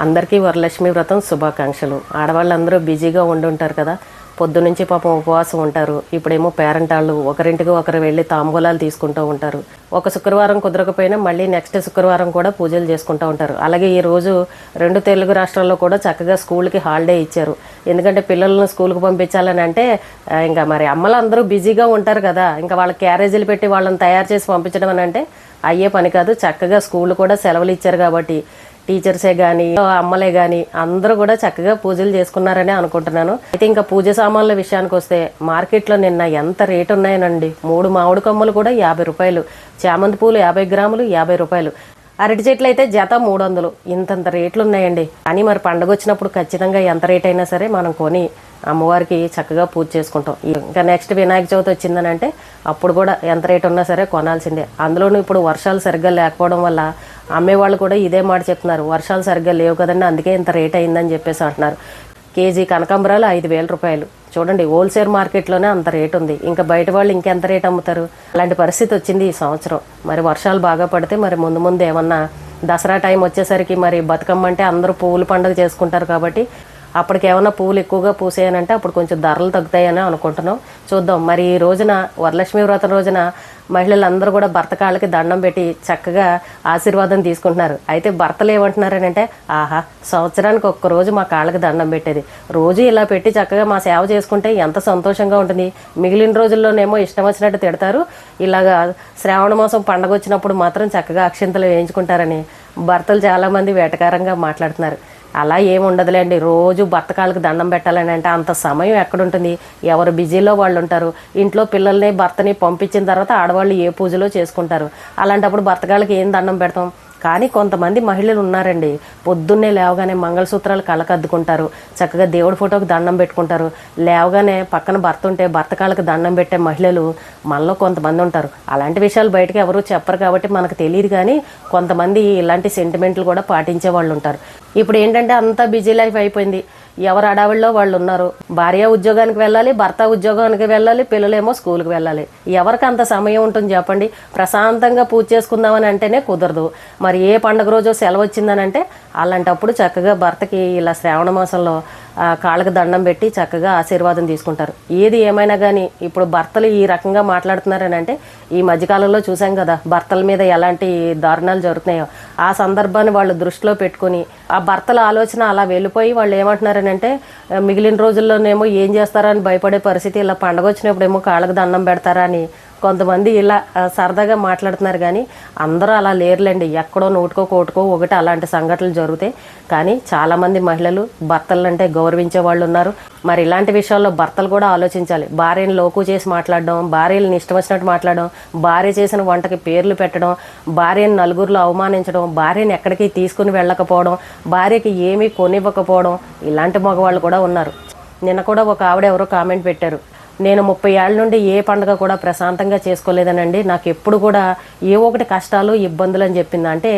అందరికీ వరలక్ష్మి వ్రతం శుభాకాంక్షలు. ఆడవాళ్ళందరూ బిజీగా ఉండుంటారు కదా, పొద్దునుంచి పాపం ఉపవాసం ఉంటారు. ఇప్పుడేమో పేరెంటాళ్ళు ఒకరింటికి ఒకరు వెళ్ళి తాంబూలాలు తీసుకుంటూ ఉంటారు. ఒక శుక్రవారం కుదరకపోయినా మళ్ళీ నెక్స్ట్ శుక్రవారం కూడా పూజలు చేసుకుంటూ ఉంటారు. అలాగే ఈ రోజు 2 తెలుగు రాష్ట్రాల్లో కూడా చక్కగా స్కూల్కి హాలిడే ఇచ్చారు. ఎందుకంటే పిల్లలను స్కూల్కి పంపించాలని అంటే ఇంకా మరి అమ్మలు అందరూ బిజీగా ఉంటారు కదా, ఇంకా వాళ్ళ క్యారేజీలు పెట్టి వాళ్ళని తయారు చేసి పంపించడం అని అంటే అయ్యే పని కాదు. చక్కగా స్కూల్ కూడా సెలవులు ఇచ్చారు కాబట్టి టీచర్సే కానీ అమ్మలే కానీ అందరూ కూడా చక్కగా పూజలు చేసుకున్నారని అనుకుంటున్నాను. అయితే ఇంకా పూజ సామాన్ల విషయానికి వస్తే మార్కెట్లో నిన్న ఎంత రేటు ఉన్నాయనండి. 3 మామిడి కొమ్మలు కూడా 50 రూపాయలు, చామంతి పూలు 50 గ్రాములు 50 రూపాయలు, అరటి చెట్లు అయితే జత 300. ఇంతంత రేట్లు ఉన్నాయండి. కానీ మరి పండగ వచ్చినప్పుడు ఖచ్చితంగా ఎంత రేట్ అయినా సరే మనం కొని అమ్మవారికి చక్కగా పూజ చేసుకుంటాం. ఇంకా నెక్స్ట్ వినాయక చవితి వచ్చిందని అంటే అప్పుడు కూడా ఎంత రేట్ ఉన్నా సరే కొనాల్సిందే. అందులోనూ ఇప్పుడు వర్షాలు సరిగ్గా లేకపోవడం వల్ల అమ్మేవాళ్ళు కూడా ఇదే మాట చెప్తున్నారు, వర్షాలు సరిగ్గా లేవు కదండి అందుకే ఇంత రేట్ అయిందని చెప్పేసి అంటున్నారు. కేజీ కనకాంబరాలు 5,000 రూపాయలు. చూడండి, హోల్సేల్ మార్కెట్లోనే అంత రేటు ఉంది. ఇంకా బయట వాళ్ళు ఇంకెంత రేట్ అమ్ముతారు? అలాంటి పరిస్థితి వచ్చింది ఈ సంవత్సరం. మరి వర్షాలు బాగా పడితే మరి ముందు ముందు ఏమన్నా దసరా టైం వచ్చేసరికి మరి బతుకమ్మ అంటే అందరూ పువ్వుల పండుగ చేసుకుంటారు కాబట్టి అప్పటికి ఏమన్నా పువ్వులు ఎక్కువగా పూసాయనంటే అప్పుడు కొంచెం ధరలు తగ్గుతాయని అనుకుంటున్నాం. చూద్దాం. మరి ఈ రోజున వరలక్ష్మి వ్రతం రోజున మహిళలందరూ కూడా భర్త కాళ్ళకి దండం పెట్టి చక్కగా ఆశీర్వాదం తీసుకుంటున్నారు. అయితే భర్తలు ఏమంటున్నారని అంటే, ఆహా, సంవత్సరానికి ఒక్కరోజు మా కాళ్ళకి దండం పెట్టేది, రోజు ఇలా పెట్టి చక్కగా మా సేవ చేసుకుంటే ఎంత సంతోషంగా ఉంటుంది. మిగిలిన రోజుల్లోనేమో ఇష్టం వచ్చినట్టు తిడతారు, ఇలాగా శ్రావణ మాసం పండగ వచ్చినప్పుడు మాత్రం చక్కగా అక్షింతలు వేయించుకుంటారని భర్తలు చాలామంది వేటకారంగా మాట్లాడుతున్నారు. అలా ఏమి ఉండదులేండి. రోజు భర్త కాళ్ళకి దండం పెట్టాలని అంటే అంత సమయం ఎక్కడుంటుంది? ఎవరు బిజీలో వాళ్ళు ఉంటారు. ఇంట్లో పిల్లల్ని భర్తని పంపించిన తర్వాత ఆడవాళ్ళు ఏ పూజలో చేసుకుంటారు. అలాంటప్పుడు భర్త కాళ్ళకి ఏం దండం పెడతాం? కానీ కొంతమంది మహిళలు ఉన్నారండి, పొద్దున్నే లేవగానే మంగళసూత్రాలు కళ్ళకద్దుకుంటారు, చక్కగా దేవుడి ఫోటోకి దండం పెట్టుకుంటారు. లేవగానే పక్కన భర్త ఉంటే భర్త కాళ్ళకి దండం పెట్టే మహిళలు మనలో కొంతమంది ఉంటారు. అలాంటి విషయాలు బయటకు ఎవరు చెప్పరు కాబట్టి మనకు తెలియదు. కానీ కొంతమంది ఇలాంటి సెంటిమెంట్లు కూడా పాటించే వాళ్ళు ఉంటారు. ఇప్పుడు ఏంటంటే అంతా బిజీ లైఫ్ అయిపోయింది. ఎవరు అడవుల్లో వాళ్ళు ఉన్నారు. భార్య ఉద్యోగానికి వెళ్ళాలి, భర్త ఉద్యోగానికి వెళ్ళాలి, పిల్లలేమో స్కూల్కి వెళ్ళాలి. ఎవరికి అంత సమయం ఉంటుంది చెప్పండి? ప్రశాంతంగా పూజ చేసుకుందామని అంటేనే కుదరదు. మరి ఏ పండుగ రోజు సెలవు వచ్చిందని అంటే అలాంటప్పుడు చక్కగా భర్తకి ఇలా శ్రావణ మాసంలో కాళ్ళకి దండం పెట్టి చక్కగా ఆశీర్వాదం తీసుకుంటారు. ఏది ఏమైనా కానీ ఇప్పుడు భర్తలు ఈ రకంగా మాట్లాడుతున్నారని అంటే ఈ మధ్యకాలంలో చూసాం కదా భర్తల మీద ఎలాంటి దారుణాలు జరుగుతున్నాయో. ఆ సందర్భాన్ని వాళ్ళు దృష్టిలో పెట్టుకుని ఆ భర్తల ఆలోచన అలా వెళ్ళిపోయి వాళ్ళు ఏమంటున్నారని అంటే మిగిలిన రోజుల్లోనేమో ఏం చేస్తారని భయపడే పరిస్థితి, ఇలా పండగ వచ్చినప్పుడు ఏమో కాళ్ళకి దండం పెడతారా అని కొంతమంది ఇలా సరదాగా మాట్లాడుతున్నారు. కానీ అందరూ అలా లేరులేండి. ఎక్కడో నోటుకో కోటుకో ఒకటి అలాంటి సంఘటనలు జరుగుతాయి. కానీ చాలామంది మహిళలు భర్తలంటే గౌరవించే వాళ్ళు ఉన్నారు. మరి ఇలాంటి విషయాల్లో భర్తలు కూడా ఆలోచించాలి. భార్యను లోకు చేసి మాట్లాడడం, భార్యలను ఇష్టం వచ్చినట్టు మాట్లాడడం, భార్య చేసిన వంటకి పేర్లు పెట్టడం, భార్యను నలుగురిలో అవమానించడం, భార్యను ఎక్కడికి తీసుకుని వెళ్ళకపోవడం, భార్యకి ఏమీ కొనివ్వకపోవడం, ఇలాంటి మగవాళ్ళు కూడా ఉన్నారు. నిన్న కూడా ఒక ఆవిడ ఎవరో కామెంట్ పెట్టారు, నేను 30 ఏళ్ళ నుండి ఏ పండుగ కూడా ప్రశాంతంగా చేసుకోలేదనండి, నాకు ఎప్పుడు కూడా ఏ ఒకటి కష్టాలు ఇబ్బందులు అని చెప్పింది. అంటే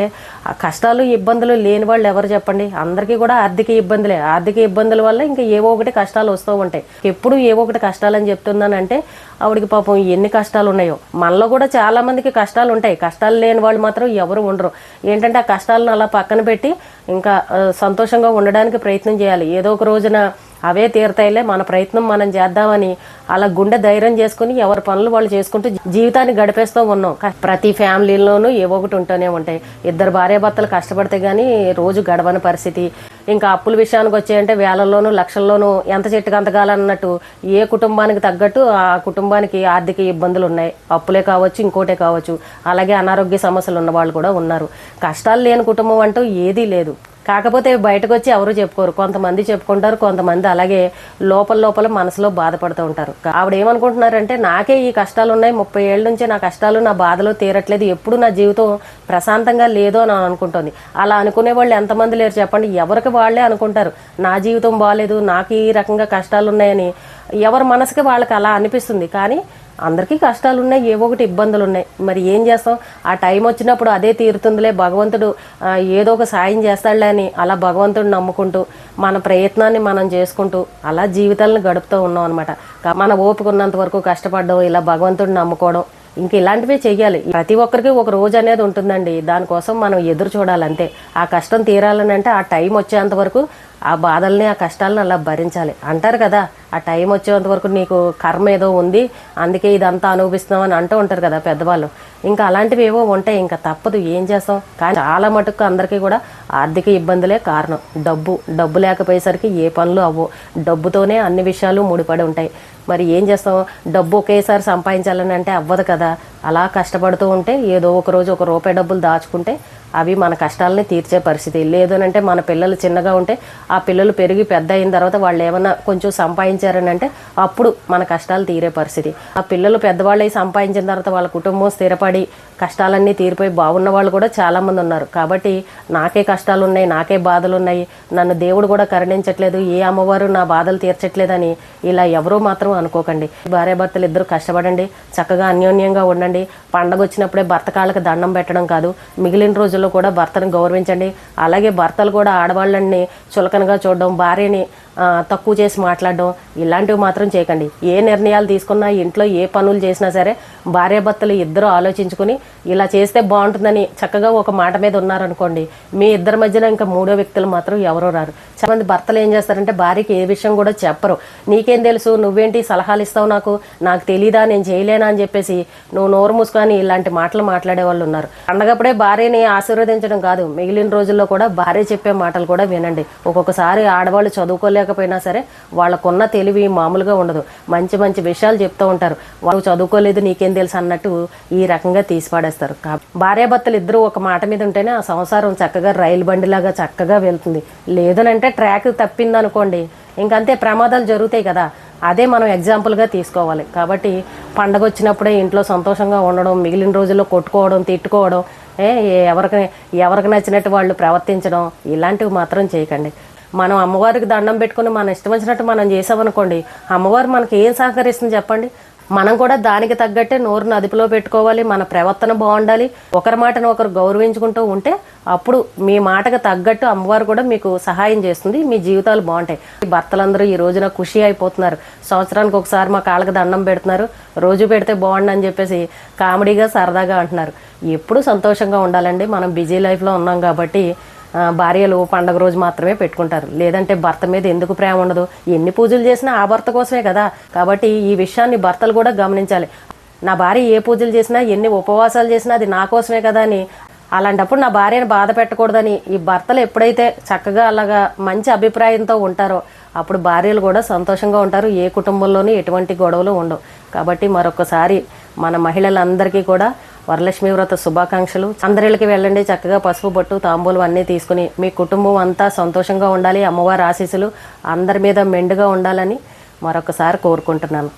ఆ కష్టాలు ఇబ్బందులు లేని వాళ్ళు ఎవరు చెప్పండి? అందరికీ కూడా ఆర్థిక ఇబ్బందులే. ఆర్థిక ఇబ్బందుల వల్ల ఇంకా ఏవో ఒకటి కష్టాలు వస్తూ ఉంటాయి. ఎప్పుడు ఏవో ఒకటి కష్టాలు అని చెప్తున్నానంటే ఆవిడకి పాపం ఎన్ని కష్టాలు ఉన్నాయో. మనలో కూడా చాలా మందికి కష్టాలు ఉంటాయి. కష్టాలు లేని వాళ్ళు మాత్రం ఎవరు ఉండరు. ఏంటంటే ఆ కష్టాలను అలా పక్కన పెట్టి ఇంకా సంతోషంగా ఉండడానికి ప్రయత్నం చేయాలి. ఏదో ఒక రోజున అవే తీరతాయిలే, మన ప్రయత్నం మనం చేద్దామని అలా గుండె ధైర్యం చేసుకుని ఎవరి పనులు వాళ్ళు చేసుకుంటూ జీవితాన్ని గడిపేస్తూ ఉన్నాం. ప్రతి ఫ్యామిలీలోనూ ఏవో ఒకటి ఉంటూనే ఉంటాయి. 2 భార్యాభర్తలు కష్టపడితే కానీ రోజు గడవని పరిస్థితి. ఇంకా అప్పుల విషయానికి వచ్చాయంటే వేలల్లోనూ లక్షల్లోనూ ఎంత చెట్టుకు అంతగాలన్నట్టు ఏ కుటుంబానికి తగ్గట్టు ఆ కుటుంబానికి ఆర్థిక ఇబ్బందులు ఉన్నాయి. అప్పులే కావచ్చు, ఇంకోటే కావచ్చు. అలాగే అనారోగ్య సమస్యలు ఉన్న వాళ్ళు కూడా ఉన్నారు. కష్టాలు లేని కుటుంబం అంటూ ఏదీ లేదు. కాకపోతే బయటకు వచ్చి ఎవరు చెప్పుకోరు. కొంతమంది చెప్పుకుంటారు, కొంతమంది అలాగే లోపల మనసులో బాధపడుతూ ఉంటారు. ఆవిడ ఏమనుకుంటున్నారంటే నాకే ఈ కష్టాలు ఉన్నాయి, 30 ఏళ్ళ నుంచి నా కష్టాలు నా బాధలు తీరట్లేదు, ఎప్పుడు నా జీవితం ప్రశాంతంగా లేదో అని అనుకుంటుంది. అలా అనుకునే వాళ్ళు ఎంతమంది లేరు చెప్పండి? ఎవరికి వాళ్ళే అనుకుంటారు నా జీవితం బాగాలేదు, నాకు ఈ రకంగా కష్టాలు ఉన్నాయని. ఎవరి మనసుకి వాళ్ళకి అలా అనిపిస్తుంది. కానీ అందరికీ కష్టాలు ఉన్నాయి, ఏవో ఒకటి ఇబ్బందులు ఉన్నాయి. మరి ఏం చేస్తాం? ఆ టైం వచ్చినప్పుడు అదే తీరుతుందిలే, భగవంతుడు ఏదో ఒక సాయం చేస్తాడులే అని అలా భగవంతుడిని నమ్ముకుంటూ మన ప్రయత్నాన్ని మనం చేసుకుంటూ అలా జీవితాలను గడుపుతూ ఉన్నాం అనమాట. మన ఓపిక ఉన్నంత వరకు కష్టపడడం, ఇలా భగవంతుడిని నమ్ముకోవడం, ఇంక ఇలాంటివే చెయ్యాలి. ప్రతి ఒక్కరికి ఒక రోజు అనేది ఉంటుందండి, దానికోసం మనం ఎదురు చూడాలంతే. ఆ కష్టం తీరాలని అంటే ఆ టైం వచ్చేంత వరకు ఆ బాధల్ని ఆ కష్టాలను అలా భరించాలి. అంటారు కదా, ఆ టైం వచ్చేంత వరకు నీకు కర్మ ఏదో ఉంది, అందుకే ఇదంతా అనుభవిస్తున్నావు అని అంటూ ఉంటారు కదా పెద్దవాళ్ళు. ఇంకా అలాంటివి ఏవో ఉంటాయి, ఇంకా తప్పదు, ఏం చేస్తాం. కానీ చాలా మటుకు అందరికీ కూడా ఆర్థిక ఇబ్బందులే కారణం. డబ్బు లేకపోయేసరికి ఏ పనులు అవ్వవు. డబ్బుతోనే అన్ని విషయాలు ముడిపడి ఉంటాయి. మరి ఏం చేస్తాం, డబ్బు ఒకేసారి సంపాదించాలని అంటే అవ్వదు కదా. అలా కష్టపడుతూ ఉంటే ఏదో ఒక రోజు ఒక రూపాయి డబ్బులు దాచుకుంటే అవి మన కష్టాలని తీర్చే పరిస్థితి. లేదనంటే మన పిల్లలు చిన్నగా ఉంటే ఆ పిల్లలు పెరిగి పెద్ద అయిన తర్వాత వాళ్ళు ఏమన్నా కొంచెం సంపాదించారని అంటే అప్పుడు మన కష్టాలు తీరే పరిస్థితి. ఆ పిల్లలు పెద్దవాళ్ళు సంపాదించిన తర్వాత వాళ్ళ కుటుంబం స్థిరపడి కష్టాలన్నీ తీరిపోయి బాగున్న వాళ్ళు కూడా చాలామంది ఉన్నారు. కాబట్టి నాకే కష్టాలు ఉన్నాయి, నాకే బాధలు ఉన్నాయి, నన్ను దేవుడు కూడా కరుణించట్లేదు, ఏ అమ్మవారు నా బాధలు తీర్చట్లేదని ఇలా ఎవరూ మాత్రం అనుకోకండి. భార్యాభర్తలు ఇద్దరు కష్టపడండి, చక్కగా అన్యోన్యంగా ఉండండి. పండగ వచ్చినప్పుడే భర్త కాళ్ళకి దండం పెట్టడం కాదు, మిగిలిన రోజుల్లో కూడా భర్తను గౌరవించండి. అలాగే భర్తలు కూడా ఆడవాళ్ళని చులకనగా చూడడం, భార్యని తక్కువ చేసి మాట్లాడడం ఇలాంటివి మాత్రం చేయకండి. ఏ నిర్ణయాలు తీసుకున్నా, ఇంట్లో ఏ పనులు చేసినా సరే భార్యాభర్తలు ఇద్దరు ఆలోచించుకుని ఇలా చేస్తే బాగుంటుందని చక్కగా ఒక మాట మీద ఉన్నారనుకోండి, మీ ఇద్దరి మధ్యలో ఇంకా మూడో వ్యక్తులు మాత్రం ఎవరో రారు. చాలా మంది భర్తలు ఏం చేస్తారంటే భార్యకి ఏ విషయం కూడా చెప్పరు. నీకేం తెలుసు, నువ్వేంటి సలహాలు ఇస్తావు, నాకు తెలీదా, నేను చేయలేనా అని చెప్పేసి నువ్వు నోరు మూసుకొని ఇలాంటి మాటలు మాట్లాడే వాళ్ళు ఉన్నారు. పండగప్పుడే భార్యని ఆశీర్వదించడం కాదు, మిగిలిన రోజుల్లో కూడా భార్య చెప్పే మాటలు కూడా వినండి. ఒక్కొక్కసారి ఆడవాళ్ళు చదువుకోలేకపోయినా సరే వాళ్ళకున్న తెలివి మామూలుగా ఉండదు. మంచి మంచి విషయాలు చెప్తూ ఉంటారు. వాళ్ళు చదువుకోలేదు నీకేం తెలుసు అన్నట్టు ఈ రకంగా తీసిపాడేస్తారు. భార్యాభర్తలు ఇద్దరు ఒక మాట మీద ఉంటేనే ఆ సంసారం చక్కగా రైలు బండిలాగా చక్కగా వెళ్తుంది. లేదనంటే ట్రాక్ తప్పిందనుకోండి ఇంకంతే, ప్రమాదాలు జరుగుతాయి కదా. అదే మనం ఎగ్జాంపుల్గా తీసుకోవాలి. కాబట్టి పండగ వచ్చినప్పుడే ఇంట్లో సంతోషంగా ఉండడం, మిగిలిన రోజుల్లో కొట్టుకోవడం, తిట్టుకోవడం, ఎవరికి నచ్చినట్టు వాళ్ళు ప్రవర్తించడం ఇలాంటివి మాత్రం చేయకండి. మనం అమ్మవారికి దండం పెట్టుకుని మన ఇష్టం వచ్చినట్టు మనం చేసామనుకోండి, అమ్మవారు మనకి ఏం సహకరిస్తుంది చెప్పండి. మనం కూడా దానికి తగ్గట్టే నోరును అదుపులో పెట్టుకోవాలి, మన ప్రవర్తన బాగుండాలి, ఒకరి మాటను ఒకరు గౌరవించుకుంటూ ఉంటే అప్పుడు మీ మాటకు తగ్గట్టు అమ్మవారు కూడా మీకు సహాయం చేస్తుంది, మీ జీవితాలు బాగుంటాయి. భర్తలందరూ ఈ రోజున ఖుషి అయిపోతున్నారు. సంవత్సరానికి ఒకసారి మా కాళ్ళకి దండం పెడుతున్నారు, రోజు పెడితే బాగుండు అని చెప్పేసి కామెడీగా సరదాగా అంటున్నారు. ఎప్పుడు సంతోషంగా ఉండాలండి. మనం బిజీ లైఫ్లో ఉన్నాం కాబట్టి భార్యలు పండగ రోజు మాత్రమే పెట్టుకుంటారు, లేదంటే భర్త మీద ఎందుకు ప్రేమ ఉండదు. ఎన్ని పూజలు చేసినా ఆ భర్త కోసమే కదా. కాబట్టి ఈ విషయాన్ని భర్తలు కూడా గమనించాలి. నా భార్య ఏ పూజలు చేసినా, ఎన్ని ఉపవాసాలు చేసినా అది నా కోసమే కదా అని. అలాంటప్పుడు నా భార్యను బాధ పెట్టకూడదని ఈ భర్తలు ఎప్పుడైతే చక్కగా అలాగా మంచి అభిప్రాయంతో ఉంటారో అప్పుడు భార్యలు కూడా సంతోషంగా ఉంటారు. ఏ కుటుంబంలోనూ ఎటువంటి గొడవలు ఉండవు. కాబట్టి మరొకసారి మన మహిళలందరికీ కూడా వరలక్ష్మి వ్రత శుభాకాంక్షలు. అందరిళ్ళకి వెళ్ళండి, చక్కగా పసుపు బొట్టు తాంబూలం అన్నీ తీసుకుని మీ కుటుంబం అంతా సంతోషంగా ఉండాలి. అమ్మవారి ఆశీస్సులు అందరి మీద మెండుగా ఉండాలని మరొకసారి కోరుకుంటున్నాను.